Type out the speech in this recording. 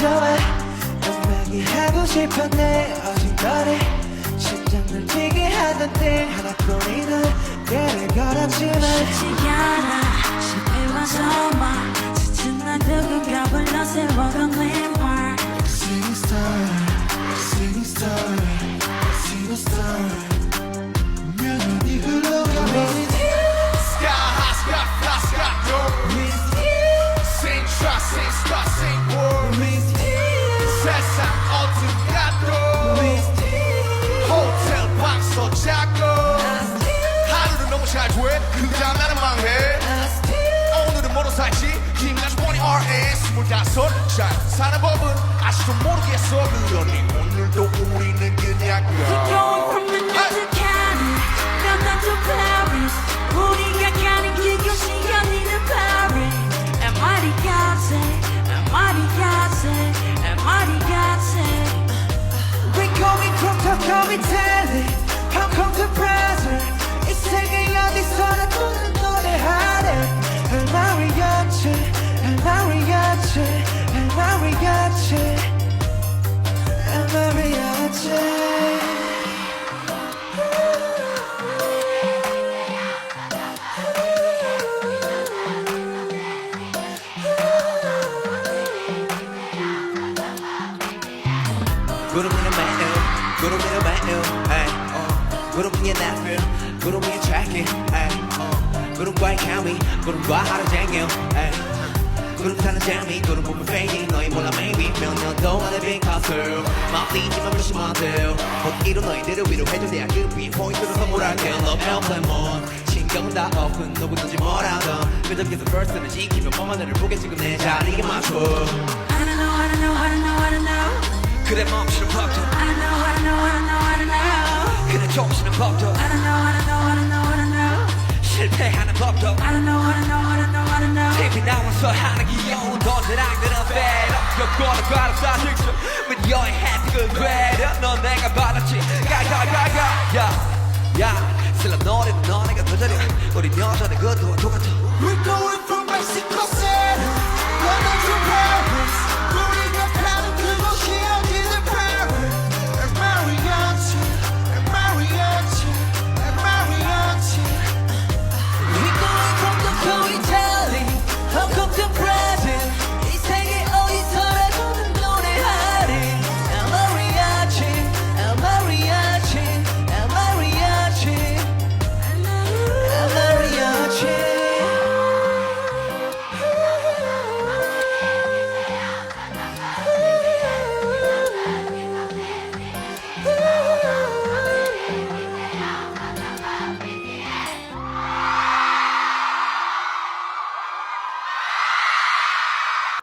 좋아 음악이 하고 싶었네 어중간해 심장을 뛰게 하던 때 하나뿐인 노래를 걸었지만 쉽지 않아 집에 와서만 지친 날 누군가 불러 세워간 왼발 Singing star, singing star, singing star 면연이 흘러가 With you Sky high, sky fly, sky low. With you Sing try, sing star, sing world. With you 세상 어디 가도 With you 호텔 방서 자고 하루는 너무 잘 돼. 그냥 나는 망해. 오늘은 뭐로 살지 힘나지 보니 RS 25살 사는 법은 아직도 모르겠어 그러니 오늘도 우리는 그냥 We're going from London to Cali London to Paris 우리가 가는 그곳이 연이는 Paris MIT 같아 MIT 같아 MIT 같아 We're going from Tokyo, Italy Hong Kong to Brazil 이 세계 어디서나 부는 노래하네 El mariachi, el mariachi, el mariachi El mariachi 구름이는 매일 구름이는 매일 구름 위에 나를 구름 위에 tracking 구름과의 케미 구름과 하루 쟁여 구름 타는 재미 구름 보면 fading 너희 몰라 maybe 몇 년 동안의 빈 컷을 막리지만 무심한데 곧 이룬 너희들을 위로해줄 때야 그 위에 포인트를 선물할게 Love airplane moon 신경은 다 없고 누구든지 뭐라던 끄덕여서 verse를 지키며 뻔한 애를 보겠지 내 자리에 맞춰 I don't know, I don't know, I don't know, I don't know 그래 멈추는 법도 I don't know, I don't know, I don't know, I don't know 그래 좁히는 법도 I don't know, I don't know, I don't know, I don't know 실패하는 법도 I don't know, I don't know, I don't know, I don't know TV 나와서 하는 귀여운 돈들랑들은 fade up 여권을 가로다 득점 With your happy good grade 넌 내가 받았지 가가가가 야 슬럼 노래는 너네가 더 잘해 우린 여전히 그것도 똑같아 We're going from Mexico City